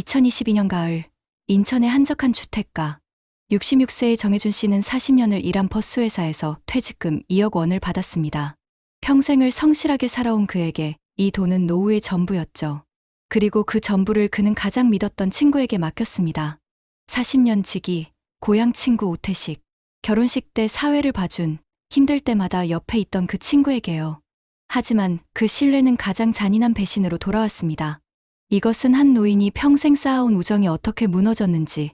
2022년 가을, 인천의 한적한 주택가. 66세의 정혜준 씨는 40년을 일한 버스회사에서 퇴직금 2억 원을 받았습니다. 평생을 성실하게 살아온 그에게 이 돈은 노후의 전부였죠. 그리고 그 전부를 그는 가장 믿었던 친구에게 맡겼습니다. 40년 지기, 고향 친구 오태식. 결혼식 때 사회를 봐준, 힘들 때마다 옆에 있던 그 친구에게요. 하지만 그 신뢰는 가장 잔인한 배신으로 돌아왔습니다. 이것은 한 노인이 평생 쌓아온 우정이 어떻게 무너졌는지,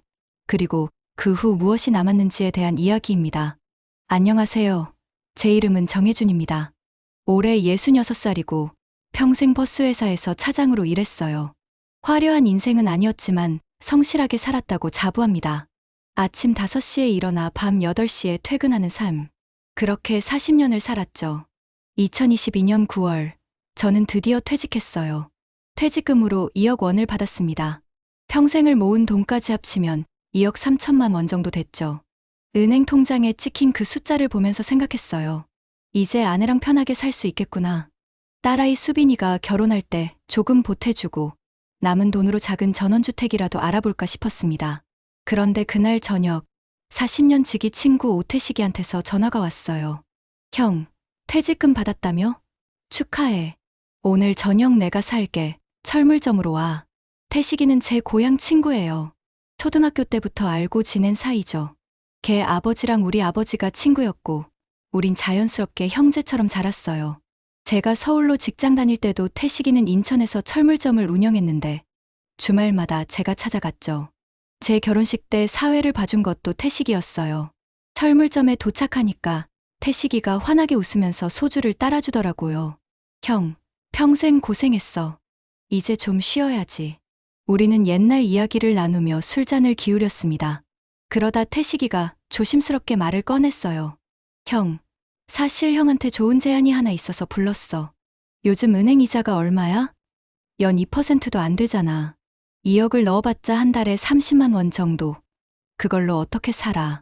그리고 그 후 무엇이 남았는지에 대한 이야기입니다. 안녕하세요. 제 이름은 정혜준입니다. 올해 66살이고 평생 버스회사에서 차장으로 일했어요. 화려한 인생은 아니었지만 성실하게 살았다고 자부합니다. 아침 5시에 일어나 밤 8시에 퇴근하는 삶. 그렇게 40년을 살았죠. 2022년 9월, 저는 드디어 퇴직했어요. 퇴직금으로 2억 원을 받았습니다. 평생을 모은 돈까지 합치면 2억 3천만 원 정도 됐죠. 은행 통장에 찍힌 그 숫자를 보면서 생각했어요. 이제 아내랑 편하게 살 수 있겠구나. 딸아이 수빈이가 결혼할 때 조금 보태주고 남은 돈으로 작은 전원주택이라도 알아볼까 싶었습니다. 그런데 그날 저녁, 40년 지기 친구 오태식이한테서 전화가 왔어요. 형, 퇴직금 받았다며? 축하해. 오늘 저녁 내가 살게. 철물점으로 와. 태식이는 제 고향 친구예요. 초등학교 때부터 알고 지낸 사이죠. 걔 아버지랑 우리 아버지가 친구였고, 우린 자연스럽게 형제처럼 자랐어요. 제가 서울로 직장 다닐 때도 태식이는 인천에서 철물점을 운영했는데, 주말마다 제가 찾아갔죠. 제 결혼식 때 사회를 봐준 것도 태식이였어요. 철물점에 도착하니까 태식이가 환하게 웃으면서 소주를 따라주더라고요. 형, 평생 고생했어. 이제 좀 쉬어야지. 우리는 옛날 이야기를 나누며 술잔을 기울였습니다. 그러다 태식이가 조심스럽게 말을 꺼냈어요. 형, 사실 형한테 좋은 제안이 하나 있어서 불렀어. 요즘 은행 이자가 얼마야? 연 2%도 안 되잖아. 2억을 넣어봤자 한 달에 30만 원 정도. 그걸로 어떻게 살아?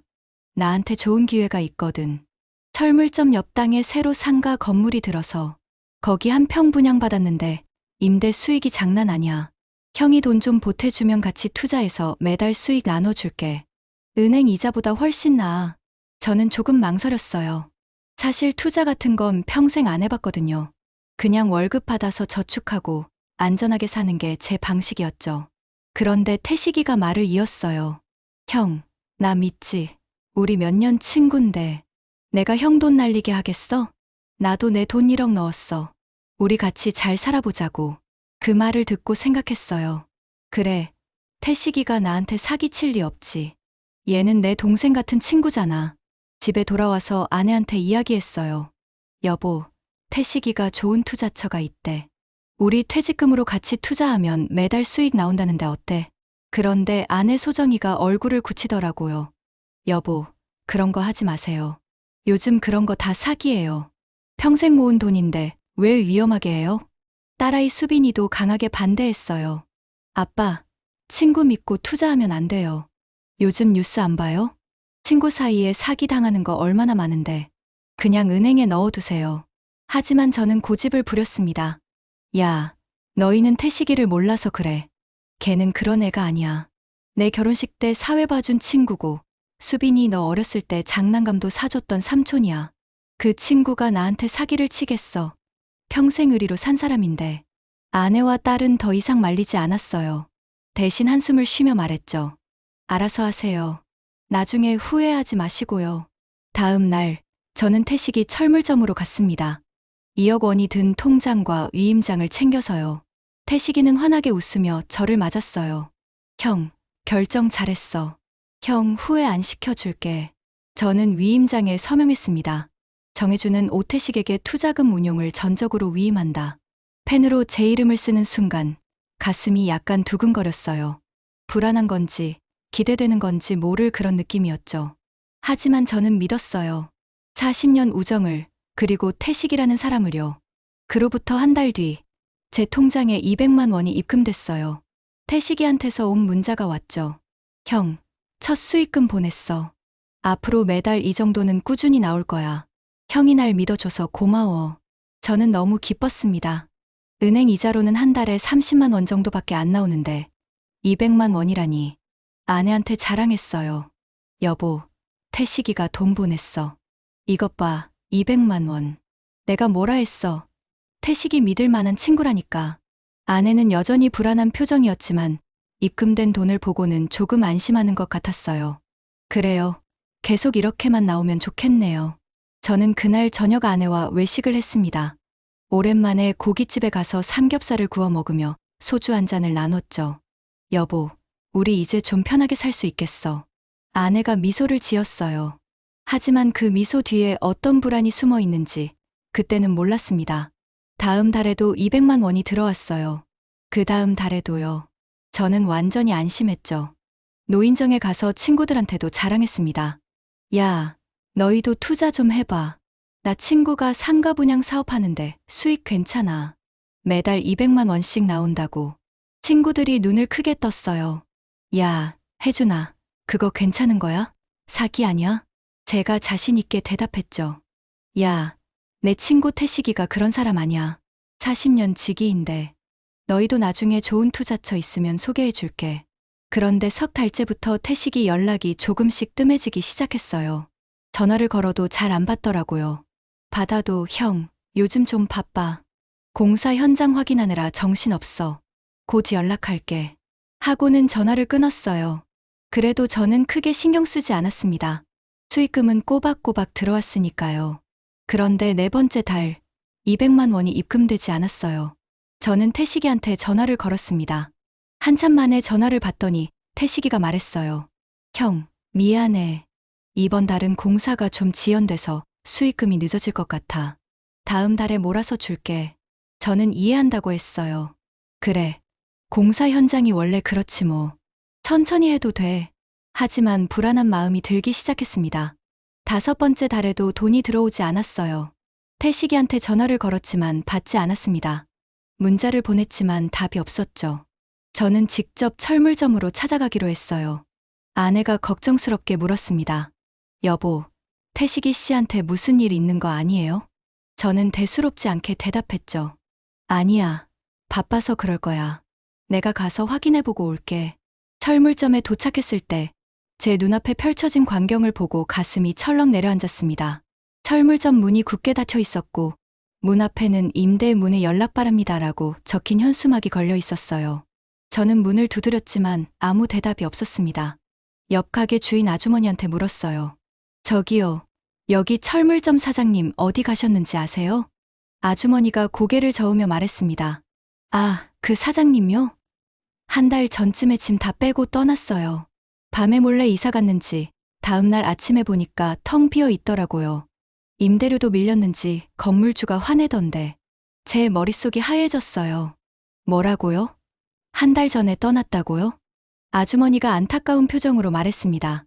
나한테 좋은 기회가 있거든. 철물점 옆 땅에 새로 상가 건물이 들어서 거기 한 평 분양받았는데 임대 수익이 장난 아니야. 형이 돈 좀 보태주면 같이 투자해서 매달 수익 나눠줄게. 은행 이자보다 훨씬 나아. 저는 조금 망설였어요. 사실 투자 같은 건 평생 안 해봤거든요. 그냥 월급 받아서 저축하고 안전하게 사는 게 제 방식이었죠. 그런데 태식이가 말을 이었어요. 형, 나 믿지? 우리 몇 년 친군데 내가 형 돈 날리게 하겠어? 나도 내 돈 1억 넣었어. 우리 같이 잘 살아보자고. 그 말을 듣고 생각했어요. 그래, 태식이가 나한테 사기칠 리 없지. 얘는 내 동생 같은 친구잖아. 집에 돌아와서 아내한테 이야기했어요. 여보, 태식이가 좋은 투자처가 있대. 우리 퇴직금으로 같이 투자하면 매달 수익 나온다는데 어때? 그런데 아내 소정이가 얼굴을 굳히더라고요. 여보, 그런 거 하지 마세요. 요즘 그런 거 다 사기예요. 평생 모은 돈인데 왜 위험하게 해요? 딸아이 수빈이도 강하게 반대했어요. 아빠, 친구 믿고 투자하면 안 돼요. 요즘 뉴스 안 봐요? 친구 사이에 사기 당하는 거 얼마나 많은데. 그냥 은행에 넣어두세요. 하지만 저는 고집을 부렸습니다. 야, 너희는 태식이를 몰라서 그래. 걔는 그런 애가 아니야. 내 결혼식 때 사회 봐준 친구고, 수빈이 너 어렸을 때 장난감도 사줬던 삼촌이야. 그 친구가 나한테 사기를 치겠어. 평생 의리로 산 사람인데. 아내와 딸은 더 이상 말리지 않았어요. 대신 한숨을 쉬며 말했죠. 알아서 하세요. 나중에 후회하지 마시고요. 다음 날, 저는 태식이 철물점으로 갔습니다. 2억 원이 든 통장과 위임장을 챙겨서요. 태식이는 환하게 웃으며 저를 맞았어요. 형, 결정 잘했어. 형, 후회 안 시켜줄게. 저는 위임장에 서명했습니다. 정혜준은 오태식에게 투자금 운용을 전적으로 위임한다. 펜으로 제 이름을 쓰는 순간 가슴이 약간 두근거렸어요. 불안한 건지 기대되는 건지 모를 그런 느낌이었죠. 하지만 저는 믿었어요. 40년 우정을, 그리고 태식이라는 사람을요. 그로부터 한 달 뒤, 제 통장에 200만 원이 입금됐어요. 태식이한테서 온 문자가 왔죠. 형, 첫 수익금 보냈어. 앞으로 매달 이 정도는 꾸준히 나올 거야. 형이 날 믿어줘서 고마워. 저는 너무 기뻤습니다. 은행 이자로는 한 달에 30만 원 정도밖에 안 나오는데 200만 원이라니. 아내한테 자랑했어요. 여보, 태식이가 돈 보냈어. 이것 봐, 200만 원. 내가 뭐라 했어. 태식이 믿을 만한 친구라니까. 아내는 여전히 불안한 표정이었지만 입금된 돈을 보고는 조금 안심하는 것 같았어요. 그래요. 계속 이렇게만 나오면 좋겠네요. 저는 그날 저녁 아내와 외식을 했습니다. 오랜만에 고깃집에 가서 삼겹살을 구워 먹으며 소주 한 잔을 나눴죠. 여보, 우리 이제 좀 편하게 살 수 있겠어. 아내가 미소를 지었어요. 하지만 그 미소 뒤에 어떤 불안이 숨어 있는지 그때는 몰랐습니다. 다음 달에도 200만 원이 들어왔어요. 그 다음 달에도요. 저는 완전히 안심했죠. 노인정에 가서 친구들한테도 자랑했습니다. 야, 너희도 투자 좀 해봐. 나 친구가 상가 분양 사업하는데 수익 괜찮아. 매달 200만 원씩 나온다고. 친구들이 눈을 크게 떴어요. 야, 혜준아, 그거 괜찮은 거야? 사기 아니야? 제가 자신 있게 대답했죠. 야, 내 친구 태식이가 그런 사람 아니야. 40년 지기인데. 너희도 나중에 좋은 투자처 있으면 소개해 줄게. 그런데 석 달째부터 태식이 연락이 조금씩 뜸해지기 시작했어요. 전화를 걸어도 잘 안 받더라고요. 받아도 형, 요즘 좀 바빠. 공사 현장 확인하느라 정신없어. 곧 연락할게. 하고는 전화를 끊었어요. 그래도 저는 크게 신경 쓰지 않았습니다. 수익금은 꼬박꼬박 들어왔으니까요. 그런데 네 번째 달, 200만 원이 입금되지 않았어요. 저는 태식이한테 전화를 걸었습니다. 한참 만에 전화를 받더니 태식이가 말했어요. 형, 미안해. 이번 달은 공사가 좀 지연돼서 수익금이 늦어질 것 같아. 다음 달에 몰아서 줄게. 저는 이해한다고 했어요. 그래. 공사 현장이 원래 그렇지 뭐. 천천히 해도 돼. 하지만 불안한 마음이 들기 시작했습니다. 다섯 번째 달에도 돈이 들어오지 않았어요. 태식이한테 전화를 걸었지만 받지 않았습니다. 문자를 보냈지만 답이 없었죠. 저는 직접 철물점으로 찾아가기로 했어요. 아내가 걱정스럽게 물었습니다. 여보, 태식이 씨한테 무슨 일 있는 거 아니에요? 저는 대수롭지 않게 대답했죠. 아니야. 바빠서 그럴 거야. 내가 가서 확인해보고 올게. 철물점에 도착했을 때 제 눈앞에 펼쳐진 광경을 보고 가슴이 철렁 내려앉았습니다. 철물점 문이 굳게 닫혀 있었고 문 앞에는 임대 문에 연락 바랍니다라고 적힌 현수막이 걸려 있었어요. 저는 문을 두드렸지만 아무 대답이 없었습니다. 옆 가게 주인 아주머니한테 물었어요. 저기요, 여기 철물점 사장님 어디 가셨는지 아세요? 아주머니가 고개를 저으며 말했습니다. 아, 그 사장님요? 한 달 전쯤에 짐 다 빼고 떠났어요. 밤에 몰래 이사 갔는지 다음날 아침에 보니까 텅 비어 있더라고요. 임대료도 밀렸는지 건물주가 화내던데 제 머릿속이 하얘졌어요. 뭐라고요? 한 달 전에 떠났다고요? 아주머니가 안타까운 표정으로 말했습니다.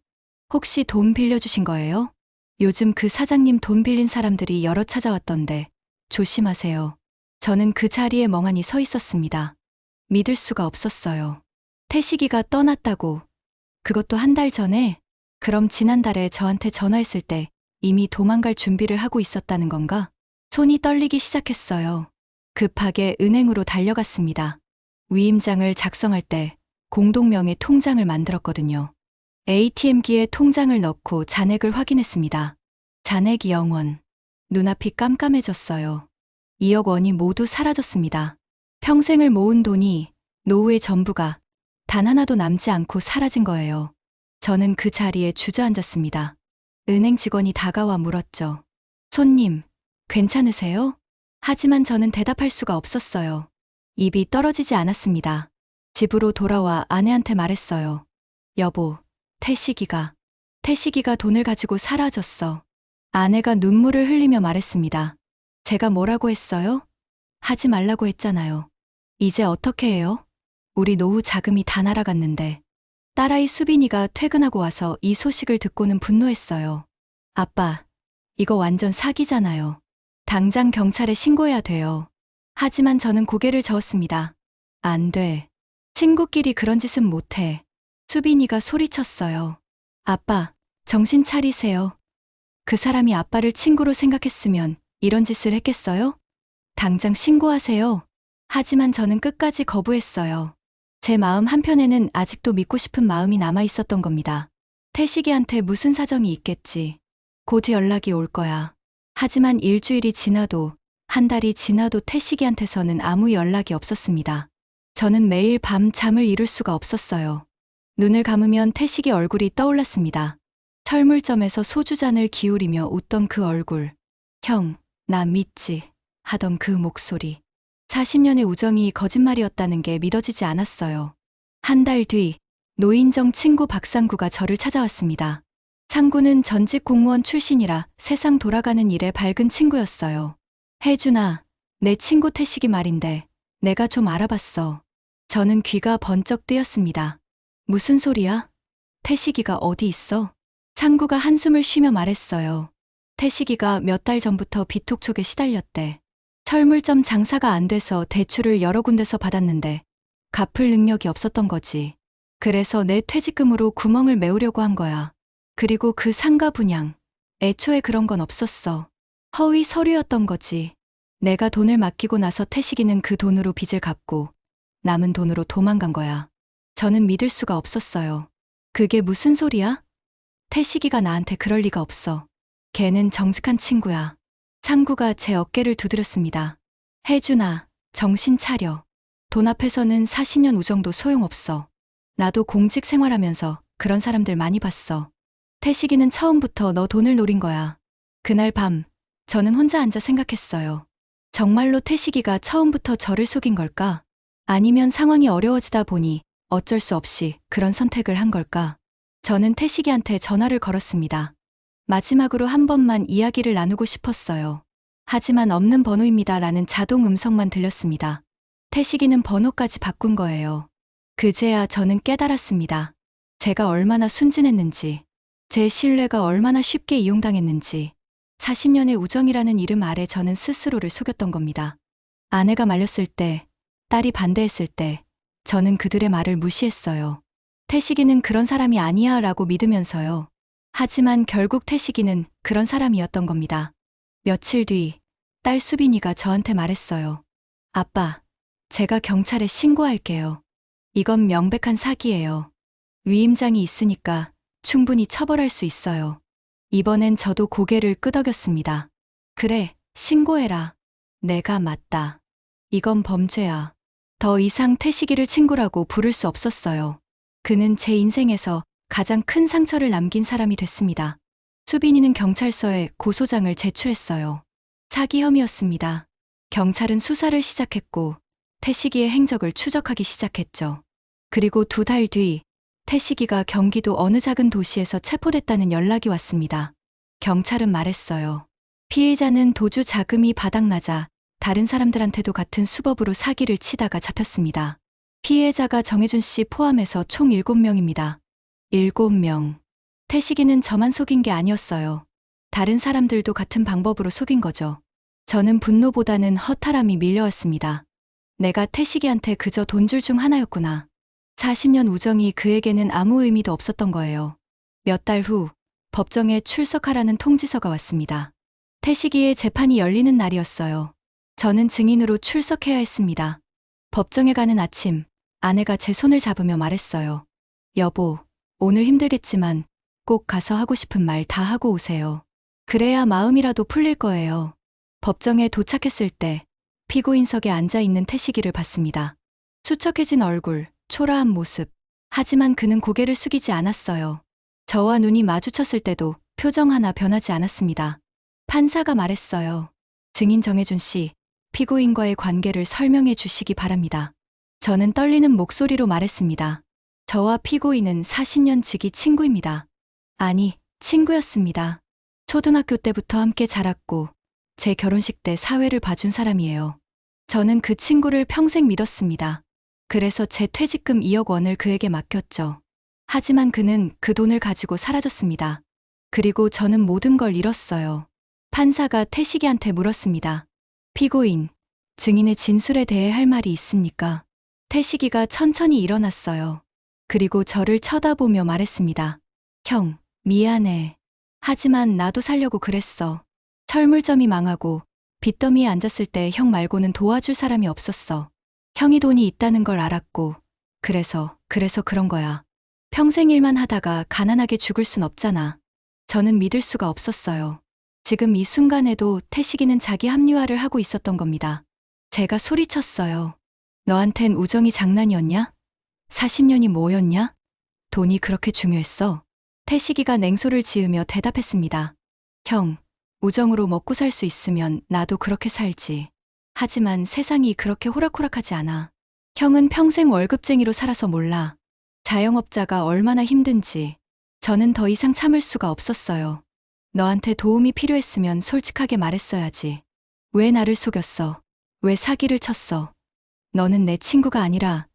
혹시 돈 빌려주신 거예요? 요즘 그 사장님 돈 빌린 사람들이 여러 찾아왔던데 조심하세요. 저는 그 자리에 멍하니 서 있었습니다. 믿을 수가 없었어요. 태식이가 떠났다고. 그것도 한 달 전에? 그럼 지난달에 저한테 전화했을 때 이미 도망갈 준비를 하고 있었다는 건가? 손이 떨리기 시작했어요. 급하게 은행으로 달려갔습니다. 위임장을 작성할 때 공동명의 통장을 만들었거든요. ATM기에 통장을 넣고 잔액을 확인했습니다. 잔액 0원. 눈앞이 깜깜해졌어요. 2억 원이 모두 사라졌습니다. 평생을 모은 돈이 노후의 전부가 단 하나도 남지 않고 사라진 거예요. 저는 그 자리에 주저앉았습니다. 은행 직원이 다가와 물었죠. 손님, 괜찮으세요? 하지만 저는 대답할 수가 없었어요. 입이 떨어지지 않았습니다. 집으로 돌아와 아내한테 말했어요. 여보, 태식이가 돈을 가지고 사라졌어. 아내가 눈물을 흘리며 말했습니다. 제가 뭐라고 했어요? 하지 말라고 했잖아요. 이제 어떻게 해요? 우리 노후 자금이 다 날아갔는데. 딸아이 수빈이가 퇴근하고 와서 이 소식을 듣고는 분노했어요. 아빠, 이거 완전 사기잖아요. 당장 경찰에 신고해야 돼요. 하지만 저는 고개를 저었습니다. 안 돼. 친구끼리 그런 짓은 못해. 수빈이가 소리쳤어요. 아빠, 정신 차리세요. 그 사람이 아빠를 친구로 생각했으면 이런 짓을 했겠어요? 당장 신고하세요. 하지만 저는 끝까지 거부했어요. 제 마음 한편에는 아직도 믿고 싶은 마음이 남아 있었던 겁니다. 태식이한테 무슨 사정이 있겠지. 곧 연락이 올 거야. 하지만 일주일이 지나도 한 달이 지나도 태식이한테서는 아무 연락이 없었습니다. 저는 매일 밤 잠을 이룰 수가 없었어요. 눈을 감으면 태식이 얼굴이 떠올랐습니다. 철물점에서 소주잔을 기울이며 웃던 그 얼굴. 형, 나 믿지? 하던 그 목소리. 40년의 우정이 거짓말이었다는 게 믿어지지 않았어요. 한 달 뒤, 노인정 친구 박상구가 저를 찾아왔습니다. 상구는 전직 공무원 출신이라 세상 돌아가는 일에 밝은 친구였어요. 혜준아, 내 친구 태식이 말인데 내가 좀 알아봤어. 저는 귀가 번쩍 뜨였습니다. 무슨 소리야? 태식이가 어디 있어? 상구가 한숨을 쉬며 말했어요. 태식이가 몇 달 전부터 비톡촉에 시달렸대. 철물점 장사가 안 돼서 대출을 여러 군데서 받았는데 갚을 능력이 없었던 거지. 그래서 내 퇴직금으로 구멍을 메우려고 한 거야. 그리고 그 상가 분양. 애초에 그런 건 없었어. 허위 서류였던 거지. 내가 돈을 맡기고 나서 태식이는 그 돈으로 빚을 갚고 남은 돈으로 도망간 거야. 저는 믿을 수가 없었어요. 그게 무슨 소리야? 태식이가 나한테 그럴 리가 없어. 걔는 정직한 친구야. 상구가 제 어깨를 두드렸습니다. 혜준아, 정신 차려. 돈 앞에서는 40년 우정도 소용없어. 나도 공직 생활하면서 그런 사람들 많이 봤어. 태식이는 처음부터 너 돈을 노린 거야. 그날 밤, 저는 혼자 앉아 생각했어요. 정말로 태식이가 처음부터 저를 속인 걸까? 아니면 상황이 어려워지다 보니 어쩔 수 없이 그런 선택을 한 걸까? 저는 태식이한테 전화를 걸었습니다. 마지막으로 한 번만 이야기를 나누고 싶었어요. 하지만 없는 번호입니다라는 자동 음성만 들렸습니다. 태식이는 번호까지 바꾼 거예요. 그제야 저는 깨달았습니다. 제가 얼마나 순진했는지, 제 신뢰가 얼마나 쉽게 이용당했는지, 40년의 우정이라는 이름 아래 저는 스스로를 속였던 겁니다. 아내가 말렸을 때, 딸이 반대했을 때, 저는 그들의 말을 무시했어요. 태식이는 그런 사람이 아니야 라고 믿으면서요. 하지만 결국 태식이는 그런 사람이었던 겁니다. 며칠 뒤, 딸 수빈이가 저한테 말했어요. 아빠, 제가 경찰에 신고할게요. 이건 명백한 사기예요. 위임장이 있으니까 충분히 처벌할 수 있어요. 이번엔 저도 고개를 끄덕였습니다. 그래, 신고해라. 내가 맞다. 이건 범죄야. 더 이상 태식이를 친구라고 부를 수 없었어요. 그는 제 인생에서 가장 큰 상처를 남긴 사람이 됐습니다. 수빈이는 경찰서에 고소장을 제출했어요. 사기 혐의였습니다. 경찰은 수사를 시작했고 태식이의 행적을 추적하기 시작했죠. 그리고 2달 뒤 태식이가 경기도 어느 작은 도시에서 체포됐다는 연락이 왔습니다. 경찰은 말했어요. 피해자는 도주 자금이 바닥나자 다른 사람들한테도 같은 수법으로 사기를 치다가 잡혔습니다. 피해자가 정혜준 씨 포함해서 총 7명입니다. 7명. 태식이는 저만 속인 게 아니었어요. 다른 사람들도 같은 방법으로 속인 거죠. 저는 분노보다는 허탈함이 밀려왔습니다. 내가 태식이한테 그저 돈줄 중 하나였구나. 40년 우정이 그에게는 아무 의미도 없었던 거예요. 몇 달 후 법정에 출석하라는 통지서가 왔습니다. 태식이의 재판이 열리는 날이었어요. 저는 증인으로 출석해야 했습니다. 법정에 가는 아침, 아내가 제 손을 잡으며 말했어요. 여보, 오늘 힘들겠지만 꼭 가서 하고 싶은 말 다 하고 오세요. 그래야 마음이라도 풀릴 거예요. 법정에 도착했을 때 피고인석에 앉아있는 태식이를 봤습니다. 수척해진 얼굴, 초라한 모습. 하지만 그는 고개를 숙이지 않았어요. 저와 눈이 마주쳤을 때도 표정 하나 변하지 않았습니다. 판사가 말했어요. 증인 정혜준 씨, 피고인과의 관계를 설명해 주시기 바랍니다. 저는 떨리는 목소리로 말했습니다. 저와 피고인은 40년 지기 친구입니다. 아니, 친구였습니다. 초등학교 때부터 함께 자랐고 제 결혼식 때 사회를 봐준 사람이에요. 저는 그 친구를 평생 믿었습니다. 그래서 제 퇴직금 2억 원을 그에게 맡겼죠. 하지만 그는 그 돈을 가지고 사라졌습니다. 그리고 저는 모든 걸 잃었어요. 판사가 태식이한테 물었습니다. 피고인, 증인의 진술에 대해 할 말이 있습니까? 태식이가 천천히 일어났어요. 그리고 저를 쳐다보며 말했습니다. 형, 미안해. 하지만 나도 살려고 그랬어. 철물점이 망하고 빚더미에 앉았을 때 형 말고는 도와줄 사람이 없었어. 형이 돈이 있다는 걸 알았고 그래서 그런 거야. 평생 일만 하다가 가난하게 죽을 순 없잖아. 저는 믿을 수가 없었어요. 지금 이 순간에도 태식이는 자기 합리화를 하고 있었던 겁니다. 제가 소리쳤어요. 너한텐 우정이 장난이었냐? 40년이 뭐였냐? 돈이 그렇게 중요했어? 태식이가 냉소를 지으며 대답했습니다. 형, 우정으로 먹고 살 수 있으면 나도 그렇게 살지. 하지만 세상이 그렇게 호락호락하지 않아. 형은 평생 월급쟁이로 살아서 몰라. 자영업자가 얼마나 힘든지. 저는 더 이상 참을 수가 없었어요. 너한테 도움이 필요했으면 솔직하게 말했어야지. 왜 나를 속였어? 왜 사기를 쳤어? 너는 내 친구가 아니라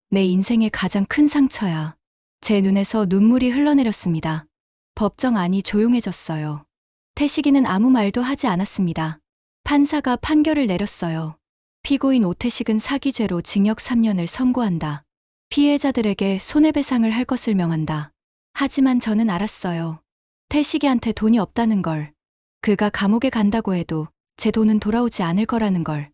내 인생의 가장 큰 상처야. 제 눈에서 눈물이 흘러내렸습니다. 법정 안이 조용해졌어요. 태식이는 아무 말도 하지 않았습니다. 판사가 판결을 내렸어요. 피고인 오태식은 사기죄로 징역 3년을 선고한다. 피해자들에게 손해배상을 할 것을 명한다. 하지만 저는 알았어요. 태식이한테 돈이 없다는 걸. 그가 감옥에 간다고 해도 제 돈은 돌아오지 않을 거라는 걸.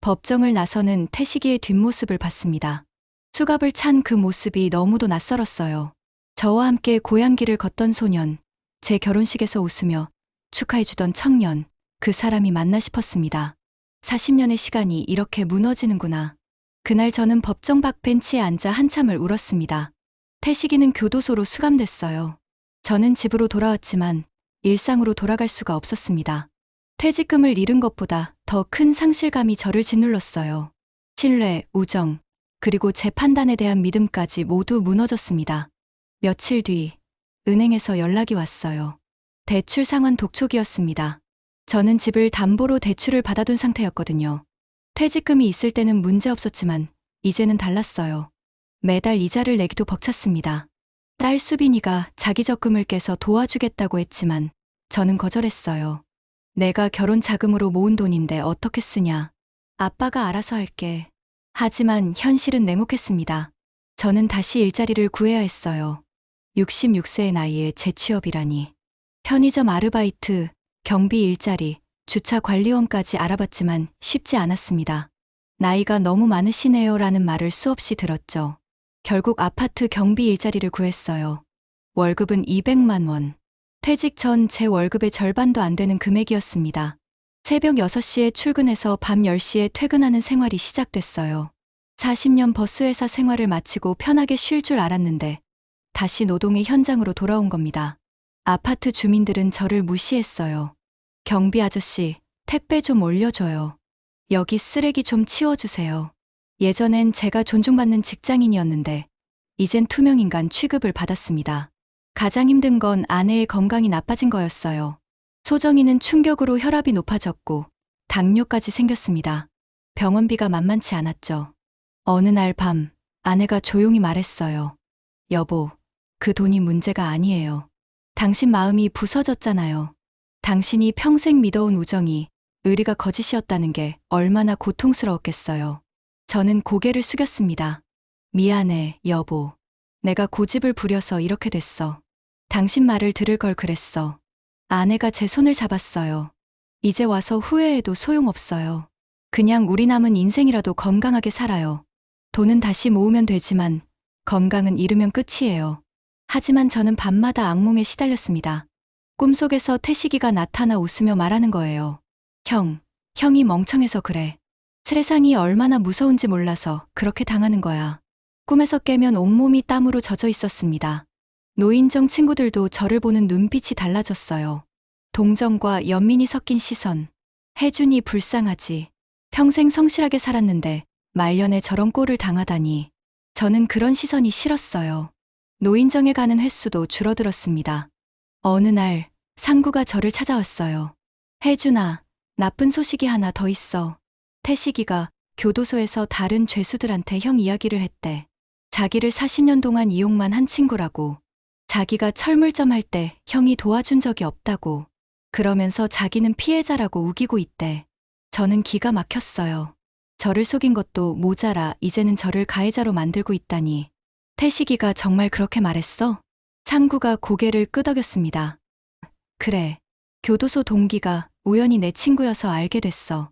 법정을 나서는 태식이의 뒷모습을 봤습니다. 수갑을 찬 그 모습이 너무도 낯설었어요. 저와 함께 고향길을 걷던 소년, 제 결혼식에서 웃으며 축하해주던 청년, 그 사람이 맞나 싶었습니다. 40년의 시간이 이렇게 무너지는구나. 그날 저는 법정 밖 벤치에 앉아 한참을 울었습니다. 태식이는 교도소로 수감됐어요. 저는 집으로 돌아왔지만 일상으로 돌아갈 수가 없었습니다. 퇴직금을 잃은 것보다 더 큰 상실감이 저를 짓눌렀어요. 신뢰, 우정, 그리고 제 판단에 대한 믿음까지 모두 무너졌습니다. 며칠 뒤 은행에서 연락이 왔어요. 대출 상환 독촉이었습니다. 저는 집을 담보로 대출을 받아둔 상태였거든요. 퇴직금이 있을 때는 문제 없었지만 이제는 달랐어요. 매달 이자를 내기도 벅찼습니다. 딸 수빈이가 자기 적금을 깨서 도와주겠다고 했지만 저는 거절했어요. 내가 결혼 자금으로 모은 돈인데 어떻게 쓰냐. 아빠가 알아서 할게. 하지만 현실은 냉혹했습니다. 저는 다시 일자리를 구해야 했어요. 66세의 나이에 재취업이라니. 편의점 아르바이트, 경비 일자리, 주차 관리원까지 알아봤지만 쉽지 않았습니다. 나이가 너무 많으시네요 라는 말을 수없이 들었죠. 결국 아파트 경비 일자리를 구했어요. 월급은 200만 원. 퇴직 전 제 월급의 절반도 안 되는 금액이었습니다. 새벽 6시에 출근해서 밤 10시에 퇴근하는 생활이 시작됐어요. 40년 버스회사 생활을 마치고 편하게 쉴 줄 알았는데 다시 노동의 현장으로 돌아온 겁니다. 아파트 주민들은 저를 무시했어요. 경비 아저씨, 택배 좀 올려줘요. 여기 쓰레기 좀 치워주세요. 예전엔 제가 존중받는 직장인이었는데 이젠 투명인간 취급을 받았습니다. 가장 힘든 건 아내의 건강이 나빠진 거였어요. 소정이는 충격으로 혈압이 높아졌고 당뇨까지 생겼습니다. 병원비가 만만치 않았죠. 어느 날 밤 아내가 조용히 말했어요. 여보, 그 돈이 문제가 아니에요. 당신 마음이 부서졌잖아요. 당신이 평생 믿어온 우정이 의리가 거짓이었다는 게 얼마나 고통스러웠겠어요. 저는 고개를 숙였습니다. 미안해, 여보. 내가 고집을 부려서 이렇게 됐어. 당신 말을 들을 걸 그랬어. 아내가 제 손을 잡았어요. 이제 와서 후회해도 소용없어요. 그냥 우리 남은 인생이라도 건강하게 살아요. 돈은 다시 모으면 되지만 건강은 잃으면 끝이에요. 하지만 저는 밤마다 악몽에 시달렸습니다. 꿈속에서 태식이가 나타나 웃으며 말하는 거예요. 형이 멍청해서 그래. 세상이 얼마나 무서운지 몰라서 그렇게 당하는 거야. 꿈에서 깨면 온몸이 땀으로 젖어 있었습니다. 노인정 친구들도 저를 보는 눈빛이 달라졌어요. 동정과 연민이 섞인 시선. 혜준이 불쌍하지. 평생 성실하게 살았는데 말년에 저런 꼴을 당하다니. 저는 그런 시선이 싫었어요. 노인정에 가는 횟수도 줄어들었습니다. 어느 날 상구가 저를 찾아왔어요. 혜준아, 나쁜 소식이 하나 더 있어. 태식이가 교도소에서 다른 죄수들한테 형 이야기를 했대. 자기를 40년 동안 이용만 한 친구라고. 자기가 철물점 할 때 형이 도와준 적이 없다고. 그러면서 자기는 피해자라고 우기고 있대. 저는 기가 막혔어요. 저를 속인 것도 모자라 이제는 저를 가해자로 만들고 있다니. 태식이가 정말 그렇게 말했어? 상구가 고개를 끄덕였습니다. 그래. 교도소 동기가 우연히 내 친구여서 알게 됐어.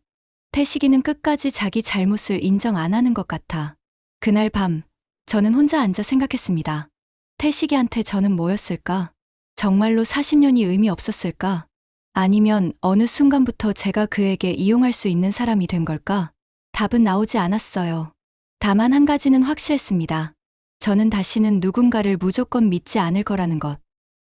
태식이는 끝까지 자기 잘못을 인정 안 하는 것 같아. 그날 밤 저는 혼자 앉아 생각했습니다. 태식이한테 저는 뭐였을까? 정말로 40년이 의미 없었을까? 아니면 어느 순간부터 제가 그에게 이용할 수 있는 사람이 된 걸까? 답은 나오지 않았어요. 다만 한 가지는 확실했습니다. 저는 다시는 누군가를 무조건 믿지 않을 거라는 것.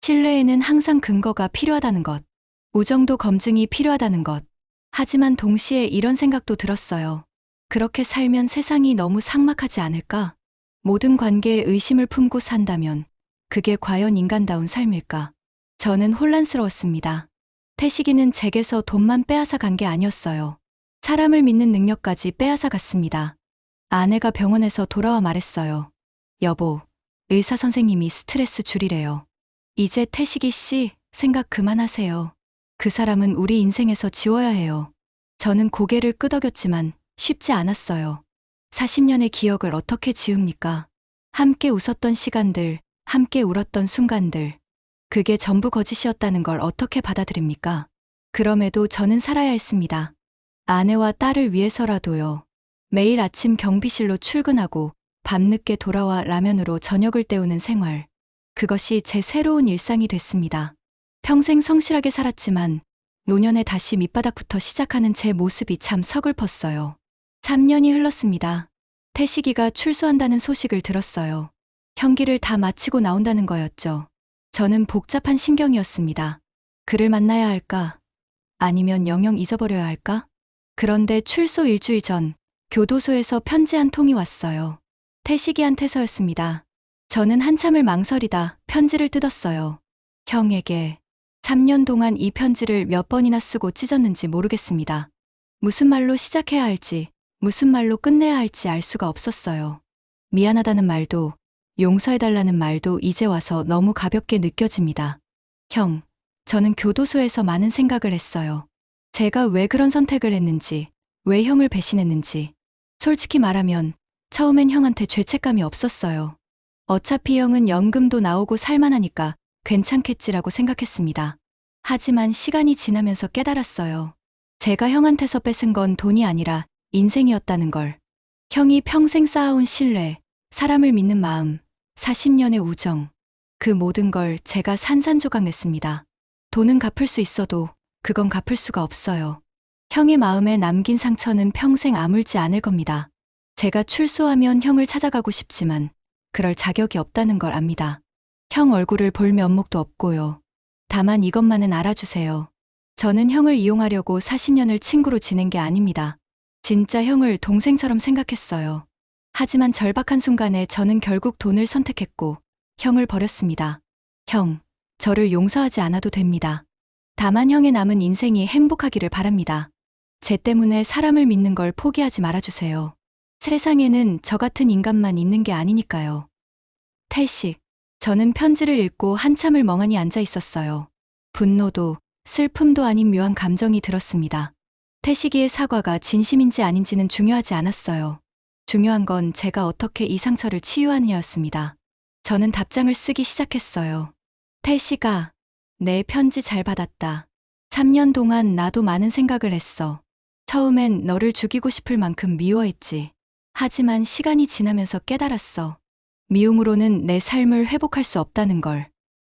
신뢰에는 항상 근거가 필요하다는 것. 우정도 검증이 필요하다는 것. 하지만 동시에 이런 생각도 들었어요. 그렇게 살면 세상이 너무 삭막하지 않을까? 모든 관계에 의심을 품고 산다면 그게 과연 인간다운 삶일까? 저는 혼란스러웠습니다. 태식이는 제게서 돈만 빼앗아 간 게 아니었어요. 사람을 믿는 능력까지 빼앗아 갔습니다. 아내가 병원에서 돌아와 말했어요. 여보, 의사 선생님이 스트레스 줄이래요. 이제 태식이 씨, 생각 그만하세요. 그 사람은 우리 인생에서 지워야 해요. 저는 고개를 끄덕였지만 쉽지 않았어요. 40년의 기억을 어떻게 지웁니까? 함께 웃었던 시간들, 함께 울었던 순간들. 그게 전부 거짓이었다는 걸 어떻게 받아들입니까? 그럼에도 저는 살아야 했습니다. 아내와 딸을 위해서라도요. 매일 아침 경비실로 출근하고 밤늦게 돌아와 라면으로 저녁을 때우는 생활. 그것이 제 새로운 일상이 됐습니다. 평생 성실하게 살았지만 노년에 다시 밑바닥부터 시작하는 제 모습이 참 서글펐어요. 3년이 흘렀습니다. 태식이가 출소한다는 소식을 들었어요. 형기를 다 마치고 나온다는 거였죠. 저는 복잡한 심경이었습니다. 그를 만나야 할까? 아니면 영영 잊어버려야 할까? 그런데 출소 일주일 전 교도소에서 편지 한 통이 왔어요. 태식이한테서였습니다. 저는 한참을 망설이다 편지를 뜯었어요. 형에게 3년 동안 이 편지를 몇 번이나 쓰고 찢었는지 모르겠습니다. 무슨 말로 시작해야 할지, 무슨 말로 끝내야 할지 알 수가 없었어요. 미안하다는 말도, 용서해달라는 말도 이제 와서 너무 가볍게 느껴집니다. 형, 저는 교도소에서 많은 생각을 했어요. 제가 왜 그런 선택을 했는지, 왜 형을 배신했는지. 솔직히 말하면 처음엔 형한테 죄책감이 없었어요. 어차피 형은 연금도 나오고 살만하니까 괜찮겠지라고 생각했습니다. 하지만 시간이 지나면서 깨달았어요. 제가 형한테서 뺏은 건 돈이 아니라 인생이었다는 걸. 형이 평생 쌓아온 신뢰, 사람을 믿는 마음, 40년의 우정. 그 모든 걸 제가 산산조각 냈습니다. 돈은 갚을 수 있어도 그건 갚을 수가 없어요. 형의 마음에 남긴 상처는 평생 아물지 않을 겁니다. 제가 출소하면 형을 찾아가고 싶지만 그럴 자격이 없다는 걸 압니다. 형 얼굴을 볼 면목도 없고요. 다만 이것만은 알아주세요. 저는 형을 이용하려고 40년을 친구로 지낸 게 아닙니다. 진짜 형을 동생처럼 생각했어요. 하지만 절박한 순간에 저는 결국 돈을 선택했고 형을 버렸습니다. 형, 저를 용서하지 않아도 됩니다. 다만 형의 남은 인생이 행복하기를 바랍니다. 제 때문에 사람을 믿는 걸 포기하지 말아주세요. 세상에는 저 같은 인간만 있는 게 아니니까요. 태식, 저는 편지를 읽고 한참을 멍하니 앉아 있었어요. 분노도 슬픔도 아닌 묘한 감정이 들었습니다. 태식이의 사과가 진심인지 아닌지는 중요하지 않았어요. 중요한 건 제가 어떻게 이 상처를 치유하느냐였습니다. 저는 답장을 쓰기 시작했어요. 태식아, 내 편지 잘 받았다. 3년 동안 나도 많은 생각을 했어. 처음엔 너를 죽이고 싶을 만큼 미워했지. 하지만 시간이 지나면서 깨달았어. 미움으로는 내 삶을 회복할 수 없다는 걸.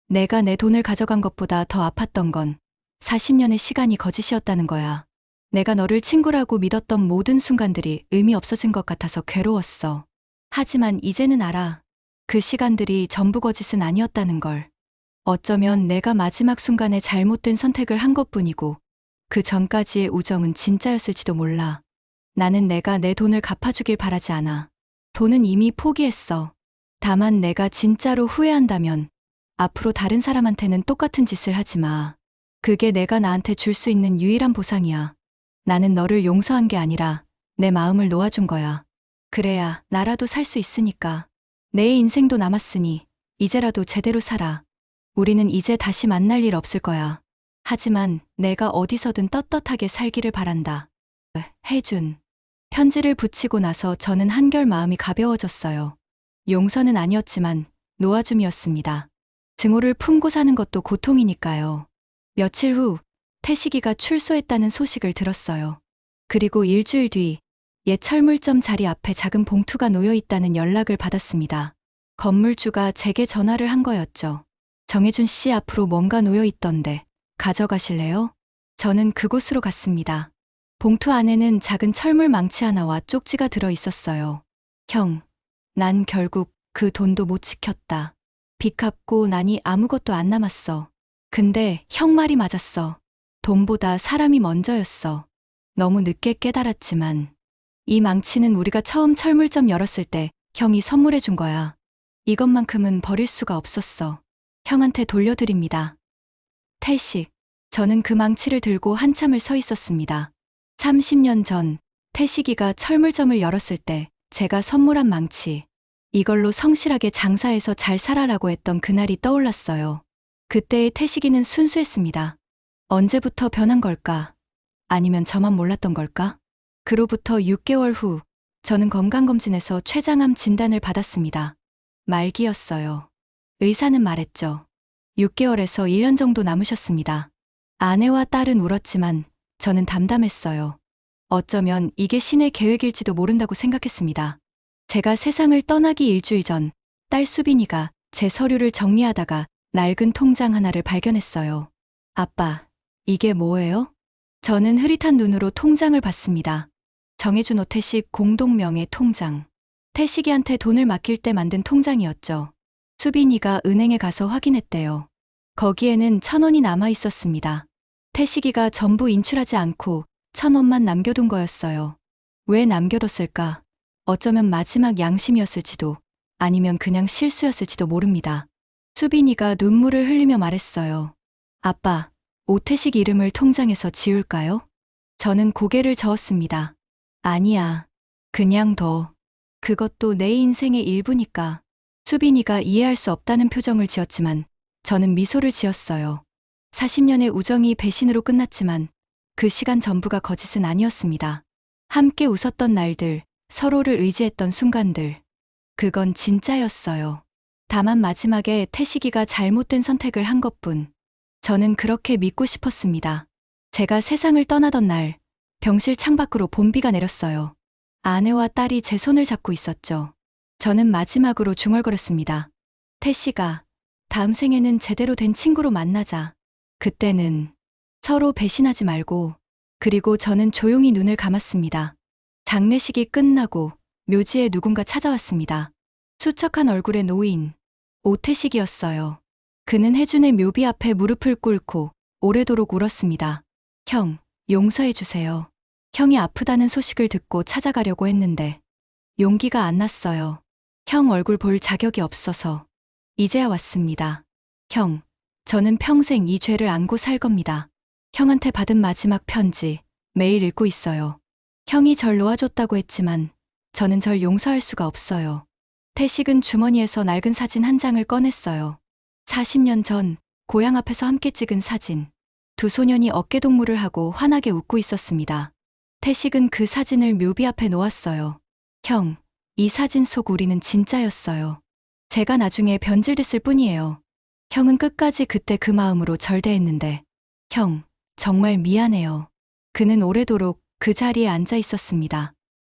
내가 내 돈을 가져간 것보다 더 아팠던 건 40년의 시간이 거짓이었다는 거야. 내가 너를 친구라고 믿었던 모든 순간들이 의미 없어진 것 같아서 괴로웠어. 하지만 이제는 알아. 그 시간들이 전부 거짓은 아니었다는 걸. 어쩌면 내가 마지막 순간에 잘못된 선택을 한 것뿐이고 그 전까지의 우정은 진짜였을지도 몰라. 나는 내가 내 돈을 갚아주길 바라지 않아. 돈은 이미 포기했어. 다만 내가 진짜로 후회한다면 앞으로 다른 사람한테는 똑같은 짓을 하지 마. 그게 내가 나한테 줄 수 있는 유일한 보상이야. 나는 너를 용서한 게 아니라 내 마음을 놓아준 거야. 그래야 나라도 살 수 있으니까. 내 인생도 남았으니 이제라도 제대로 살아. 우리는 이제 다시 만날 일 없을 거야. 하지만 내가 어디서든 떳떳하게 살기를 바란다. 혜준. 편지를 붙이고 나서 저는 한결 마음이 가벼워졌어요. 용서는 아니었지만 놓아줌이었습니다. 증오를 품고 사는 것도 고통이니까요. 며칠 후 태식이가 출소했다는 소식을 들었어요. 그리고 일주일 뒤 옛 철물점 자리 앞에 작은 봉투가 놓여 있다는 연락을 받았습니다. 건물주가 제게 전화를 한 거였죠. 정혜준 씨 앞으로 뭔가 놓여 있던데 가져가실래요? 저는 그곳으로 갔습니다. 봉투 안에는 작은 철물 망치 하나와 쪽지가 들어 있었어요. 형, 난 결국 그 돈도 못 지켰다. 빚 갚고 나니 아무것도 안 남았어. 근데 형 말이 맞았어. 돈보다 사람이 먼저였어. 너무 늦게 깨달았지만 이 망치는 우리가 처음 철물점 열었을 때 형이 선물해 준 거야. 이것만큼은 버릴 수가 없었어. 형한테 돌려드립니다. 태식. 저는 그 망치를 들고 한참을 서 있었습니다. 30년 전 태식이가 철물점을 열었을 때 제가 선물한 망치. 이걸로 성실하게 장사해서 잘 살아라고 했던 그날이 떠올랐어요. 그때의 태식이는 순수했습니다. 언제부터 변한 걸까? 아니면 저만 몰랐던 걸까? 그로부터 6개월 후 저는 건강검진에서 췌장암 진단을 받았습니다. 말기였어요. 의사는 말했죠. 6개월에서 1년 정도 남으셨습니다. 아내와 딸은 울었지만 저는 담담했어요. 어쩌면 이게 신의 계획일지도 모른다고 생각했습니다. 제가 세상을 떠나기 일주일 전 딸 수빈이가 제 서류를 정리하다가 낡은 통장 하나를 발견했어요. 아빠, 이게 뭐예요? 저는 흐릿한 눈으로 통장을 봤습니다. 정혜준 오태식 공동명의 통장. 태식이한테 돈을 맡길 때 만든 통장이었죠. 수빈이가 은행에 가서 확인했대요. 거기에는 1,000원이 남아 있었습니다. 태식이가 전부 인출하지 않고 1,000원만 남겨둔 거였어요. 왜 남겨뒀을까? 어쩌면 마지막 양심이었을지도 아니면 그냥 실수였을지도 모릅니다. 수빈이가 눈물을 흘리며 말했어요. 아빠, 오태식 이름을 통장에서 지울까요? 저는 고개를 저었습니다. 아니야. 그냥 둬. 그것도 내 인생의 일부니까. 수빈이가 이해할 수 없다는 표정을 지었지만 저는 미소를 지었어요. 40년의 우정이 배신으로 끝났지만 그 시간 전부가 거짓은 아니었습니다. 함께 웃었던 날들, 서로를 의지했던 순간들. 그건 진짜였어요. 다만 마지막에 태식이가 잘못된 선택을 한 것뿐. 저는 그렇게 믿고 싶었습니다. 제가 세상을 떠나던 날, 병실 창밖으로 봄비가 내렸어요. 아내와 딸이 제 손을 잡고 있었죠. 저는 마지막으로 중얼거렸습니다. 태식아, 다음 생에는 제대로 된 친구로 만나자. 그때는 서로 배신하지 말고. 그리고 저는 조용히 눈을 감았습니다. 장례식이 끝나고 묘지에 누군가 찾아왔습니다. 수척한 얼굴의 노인, 오태식이었어요. 그는 혜준의 묘비 앞에 무릎을 꿇고 오래도록 울었습니다. 형, 용서해 주세요. 형이 아프다는 소식을 듣고 찾아가려고 했는데 용기가 안 났어요. 형 얼굴 볼 자격이 없어서. 이제야 왔습니다. 형, 저는 평생 이 죄를 안고 살 겁니다. 형한테 받은 마지막 편지, 매일 읽고 있어요. 형이 절 놓아줬다고 했지만 저는 절 용서할 수가 없어요. 태식은 주머니에서 낡은 사진 한 장을 꺼냈어요. 40년 전 고향 앞에서 함께 찍은 사진. 두 소년이 어깨동무를 하고 환하게 웃고 있었습니다. 태식은 그 사진을 묘비 앞에 놓았어요. 형, 이 사진 속 우리는 진짜였어요. 제가 나중에 변질됐을 뿐이에요. 형은 끝까지 그때 그 마음으로 절대했는데. 형, 정말 미안해요. 그는 오래도록 그 자리에 앉아 있었습니다.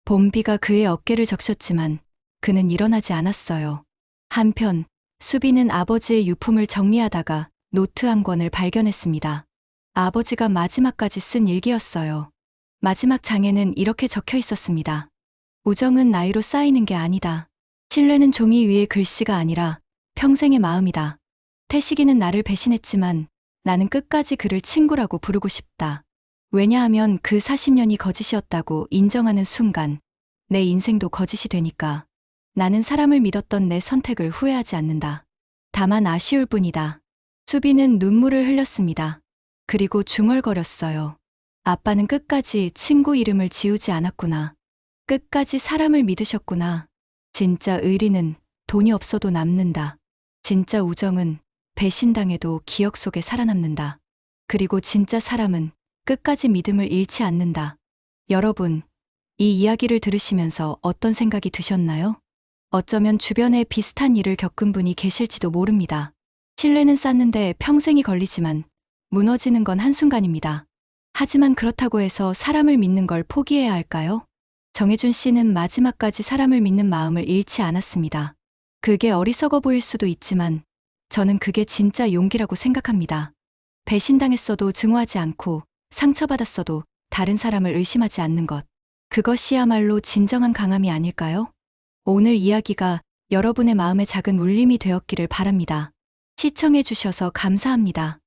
봄비가 그의 어깨를 적셨지만 그는 일어나지 않았어요. 한편 수빈은 아버지의 유품을 정리하다가 노트 한 권을 발견했습니다. 아버지가 마지막까지 쓴 일기였어요. 마지막 장에는 이렇게 적혀 있었습니다. 우정은 나이로 쌓이는 게 아니다. 신뢰는 종이 위의 글씨가 아니라 평생의 마음이다. 태식이는 나를 배신했지만 나는 끝까지 그를 친구라고 부르고 싶다. 왜냐하면 그 40년이 거짓이었다고 인정하는 순간 내 인생도 거짓이 되니까. 나는 사람을 믿었던 내 선택을 후회하지 않는다. 다만 아쉬울 뿐이다. 수빈은 눈물을 흘렸습니다. 그리고 중얼거렸어요. 아빠는 끝까지 친구 이름을 지우지 않았구나. 끝까지 사람을 믿으셨구나. 진짜 의리는 돈이 없어도 남는다. 진짜 우정은 배신당해도 기억 속에 살아남는다. 그리고 진짜 사람은 끝까지 믿음을 잃지 않는다. 여러분, 이 이야기를 들으시면서 어떤 생각이 드셨나요? 어쩌면 주변에 비슷한 일을 겪은 분이 계실지도 모릅니다. 신뢰는 쌓는데 평생이 걸리지만 무너지는 건 한순간입니다. 하지만 그렇다고 해서 사람을 믿는 걸 포기해야 할까요? 정혜준 씨는 마지막까지 사람을 믿는 마음을 잃지 않았습니다. 그게 어리석어 보일 수도 있지만 저는 그게 진짜 용기라고 생각합니다. 배신당했어도 증오하지 않고 상처받았어도 다른 사람을 의심하지 않는 것. 그것이야말로 진정한 강함이 아닐까요? 오늘 이야기가 여러분의 마음에 작은 울림이 되었기를 바랍니다. 시청해 주셔서 감사합니다.